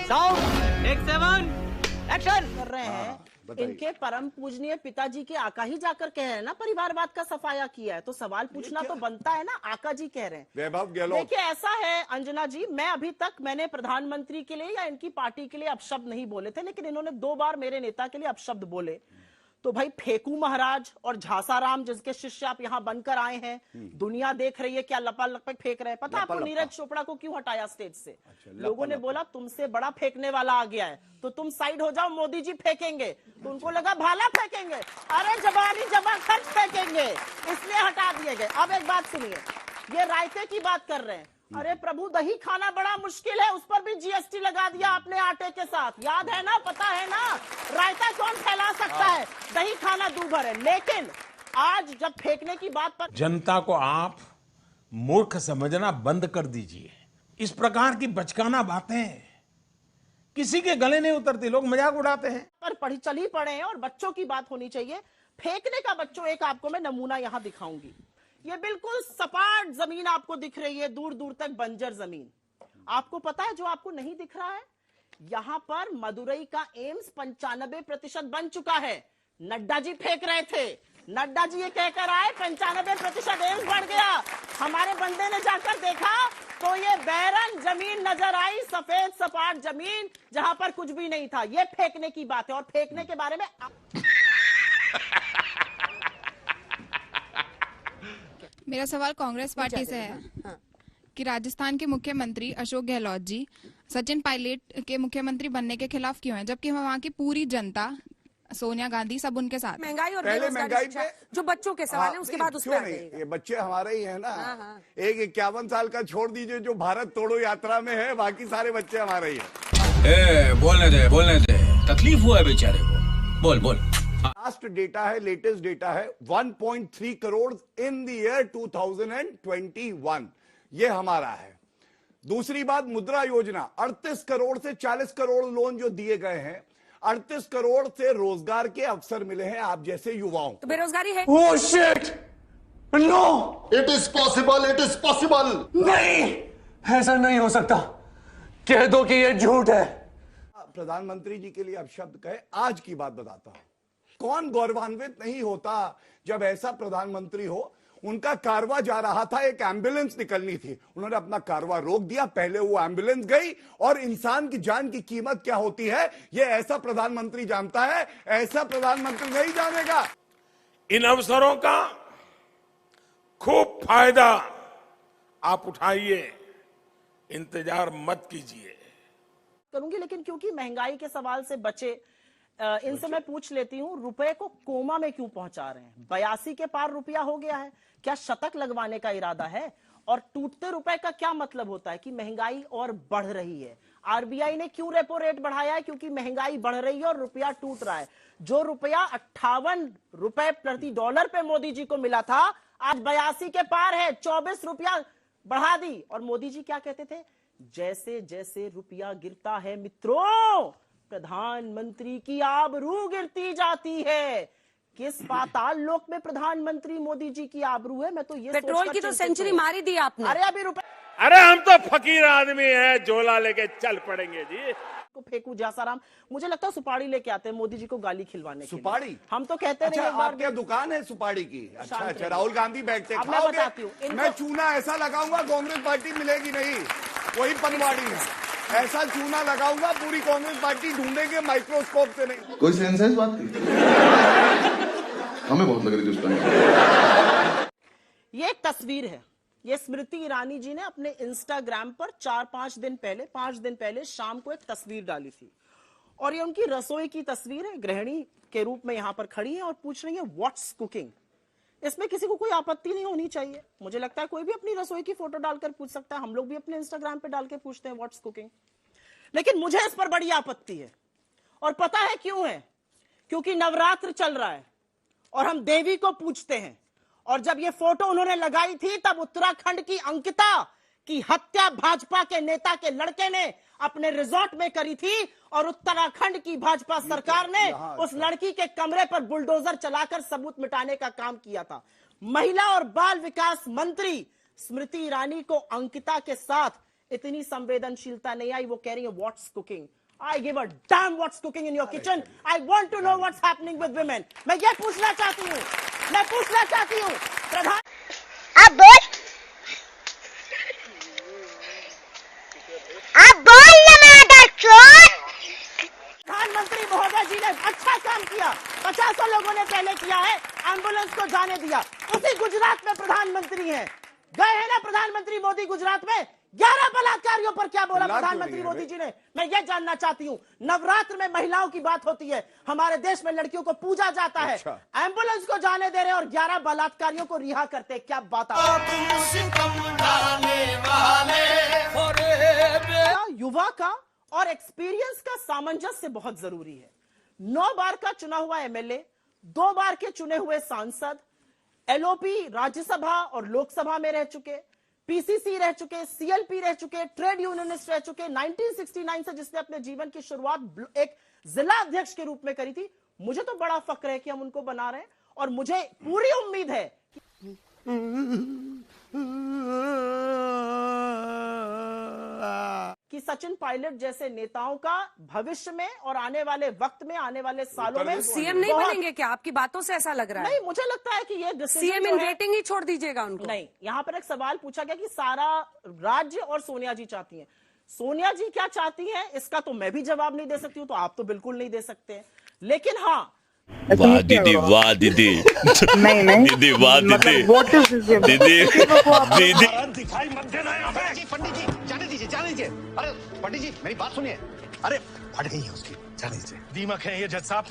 Sound take 7 action कर रहे हैं। इनके परम पूजनीय पिताजी के आका ही जाकर कह रहे हैं ना परिवारवाद का सफाया किया है, तो सवाल पूछना तो बनता है ना। आका जी कह रहे हैं। वैभव गहलोत, देखिए ऐसा है अंजना जी, मैं अभी तक मैंने प्रधानमंत्री के लिए या इनकी पार्टी के लिए अपशब्द नहीं बोले थे, लेकिन इन्होंने 2 बार मेरे नेता के लिए अपशब्द बोले। तो भाई फेकू महाराज और झासाराम जिसके शिष्य आप यहाँ बनकर आए हैं, दुनिया देख रही है क्या लपा फेंक रहे हैं। पता आपको नीरज चोपड़ा को क्यों हटाया स्टेज से? लोगों ने बोला तुमसे बड़ा फेंकने वाला आ गया है, तो तुम साइड हो जाओ, मोदी जी फेंकेंगे। तो उनको लगा भाला फेंकेंगे, अरे जबानी जबान खर्च फेंकेंगे, इसलिए हटा दिए गए। अब एक बात सुनिए, ये रायते की बात कर रहे हैं। अरे प्रभु, दही खाना बड़ा मुश्किल है, उस पर भी जीएसटी लगा दिया आपने आटे के साथ, याद है ना, पता है ना। रायता कौन फैला सकता है, दही खाना दूभर है। लेकिन आज जब फेंकने की बात पर, जनता को आप मूर्ख समझना बंद कर दीजिए। इस प्रकार की बचकाना बातें किसी के गले नहीं उतरती, लोग मजाक उड़ाते हैं। पर चल ही पड़े हैं और बच्चों की बात होनी चाहिए। फेंकने का बच्चों एक आपको मैं नमूना यहां दिखाऊंगी। ये बिल्कुल सपाट जमीन आपको दिख रही है, दूर दूर तक बंजर जमीन। आपको पता है जो आपको नहीं दिख रहा है, यहां पर मदुरई का एम्स 95% बन चुका है। नड्डा जी फेंक रहे थे, नड्डा जी ये कहकर आए 95% एम्स बढ़ गया। हमारे बंदे ने जाकर देखा तो ये बैरन जमीन नजर आई, सफेद सपाट जमीन जहां पर कुछ भी नहीं था। ये फेंकने की बात है। और फेंकने के बारे में मेरा सवाल कांग्रेस पार्टी से है कि राजस्थान के मुख्यमंत्री अशोक गहलोत जी सचिन पायलट के मुख्यमंत्री बनने के खिलाफ क्यों हैं, जबकि वहाँ की पूरी जनता, सोनिया गांधी, सब उनके साथ। महंगाई और पहले महंगाई पे जो बच्चों के सवाल है उसके बाद उस क्यों नहीं, ये बच्चे हमारे ही है ना। एक 51 साल का छोड़ दीजिए जो भारत तोड़ो यात्रा में है, बाकी सारे बच्चे हमारे ही है। बोलने दे, तकलीफ हुआ है बेचारे को, बोल। लास्ट डेटा है, लेटेस्ट डेटा है, 1.3 करोड़ इन द ईयर 2021, ये हमारा है। दूसरी बात, मुद्रा योजना 38 करोड़ से 40 करोड़ लोन जो दिए गए हैं, 38 करोड़ से रोजगार के अवसर मिले हैं आप जैसे युवाओं। तो बेरोजगारी है। Oh shit! No! It is possible. नहीं, ऐसा नहीं हो सकता। कह दो कि यह झूठ है। प्रधानमंत्री जी के लिए अब शब्द कहे, आज की बात बताता हूं। कौन गौरवान्वित नहीं होता जब ऐसा प्रधानमंत्री हो। उनका कारवा जा रहा था, एक एम्बुलेंस निकलनी थी, उन्होंने अपना कारवा रोक दिया, पहले वो एम्बुलेंस गई। और इंसान की जान की कीमत क्या होती है ये ऐसा प्रधानमंत्री जानता है, ऐसा प्रधानमंत्री नहीं जानेगा। इन अवसरों का खूब फायदा आप उठाइए, इंतजार मत कीजिए। करूंगी, लेकिन क्योंकि महंगाई के सवाल से बचे, इनसे मैं पूछ लेती हूं, रुपए को कोमा में क्यों पहुंचा रहे हैं? 82 के पार रुपया हो गया है, क्या शतक लगवाने का इरादा है? और टूटते रुपए का क्या मतलब होता है कि महंगाई और बढ़ रही है। आरबीआई ने क्यों रेपो रेट बढ़ाया है? क्योंकि महंगाई बढ़ रही है और रुपया टूट रहा है। जो रुपया 58 रुपए प्रति डॉलर पे मोदी जी को मिला था, आज 82 के पार है, 24 रुपया बढ़ा दी। और मोदी जी क्या कहते थे, जैसे जैसे रुपया गिरता है मित्रों, प्रधानमंत्री की आबरू गिरती जाती है। किस पाताल लोक में प्रधानमंत्री मोदी जी की आबरू है? मैं तो ये पेट्रोल की तो सेंचुरी मारी दी आपने। अरे अभी रुपए, अरे हम तो फकीर आदमी हैं, झोला लेके चल पड़ेंगे जी। को फेंकू जासाराम, मुझे लगता है सुपारी लेके आते हैं मोदी जी को गाली खिलवाने के लिए। सुपारी? हम तो कहते अच्छा, नहीं, एक बार आपके दुकान है सुपारी की? अच्छा, रहिए। राहुल गांधी बैठते अब मैं बताती हूँ, मैं चूना ऐसा लगाऊंगा कांग्रेस पार्टी मिलेगी नहीं, वही पनवाड़ी है। ऐसा चूना लगाऊंगा पूरी कांग्रेस पार्टी ढूंढेंगे माइक्रोस्कोप से नहीं। कोई सेंस है इस बात की? हमें बहुत लग रही थी उस टाइम। ये एक तस्वीर है, ये स्मृति ईरानी जी ने अपने इंस्टाग्राम पर 5 दिन पहले शाम को एक तस्वीर डाली थी। और ये उनकी रसोई की तस्वीर है, गृहिणी के रूप में यहां पर खड़ी है और पूछ रही है व्हाट्स कुकिंग। इसमें किसी को कोई आपत्ति नहीं होनी चाहिए। मुझे लगता है कोई भी अपनी रसोई की फोटो डालकर पूछ सकता है, हम लोग भी अपने इंस्टाग्राम पे डाल के पूछते हैं व्हाट्स कुकिंग। लेकिन मुझे इस पर बड़ी आपत्ति है, और पता है क्यों है? क्योंकि नवरात्र चल रहा है और हम देवी को पूछते हैं। और जब ये फोटो उन्होंने लगाई थी तब उत्तराखंड की अंकिता की हत्या भाजपा के नेता के लड़के ने अपने रिजॉर्ट में करी थी, और उत्तराखंड की भाजपा सरकार ने उस लड़की के कमरे पर बुलडोजर चलाकर सबूत मिटाने का काम किया था। महिला और बाल विकास मंत्री स्मृति ईरानी को अंकिता के साथ इतनी संवेदनशीलता नहीं आई। वो कह रही है what's cooking, I give a damn what's cooking in your kitchen, I want to know what's happening with women. मैं ये पूछना चाहती हूँ प्रधान, अब बोल ना चोर। प्रधानमंत्री महोदय जी ने अच्छा काम किया, 50 लोगों ने पहले किया है, एम्बुलेंस को जाने दिया। उसी गुजरात में प्रधानमंत्री हैं, गए हैं ना प्रधानमंत्री मोदी गुजरात में, 11 बलात्कारियों पर क्या बोला प्रधानमंत्री मोदी जी ने, मैं ये जानना चाहती हूँ। नवरात्र में महिलाओं की बात होती है, हमारे देश में लड़कियों को पूजा जाता है, एम्बुलेंस को जाने दे रहे और 11 बलात्कारियों को रिहा करते, क्या बात युवा का और एक्सपीरियंस का सामंजस्य बहुत जरूरी है। 9 बार का चुना हुआ एमएलए, 2 बार के चुने हुए सांसद, एलओपी राज्यसभा और लोकसभा में रह चुके, पीसीसी रह चुके, सीएलपी रह चुके, ट्रेड यूनियनिस्ट रह चुके, 1969 से जिसने अपने जीवन की शुरुआत एक जिला अध्यक्ष के रूप में करी थी। मुझे तो बड़ा फक्र है कि हम उनको बना रहे हैं और मुझे पूरी उम्मीद है कि सचिन पायलट जैसे नेताओं का भविष्य में और आने वाले वक्त में, आने वाले सालों में सीएम नहीं बनेंगे क्या? आपकी बातों से ऐसा लग रहा है। नहीं, मुझे लगता है कि ये सीएम इन वेटिंग ही छोड़ दीजिएगा उनको। नहीं, यहाँ पर एक सवाल पूछा गया कि सारा राज्य और सोनिया जी चाहती हैं। सोनिया जी क्या चाहती हैं इसका तो मैं भी जवाब नहीं दे सकती हूँ, तो आप तो बिल्कुल नहीं दे सकते हैं। लेकिन हाँ, वाह दीदी, वाह दीदी, नहीं नहीं दीदी, वाह दीदी, दीदी, दिखाई मत देना यहाँ पे। पंडित जी जाने दीजिए, जाने दीजिए। अरे पंडित जी मेरी बात सुनिए। अरे फट गई है उसकी, जाने दीजिए। दीमक है ये जज साहब।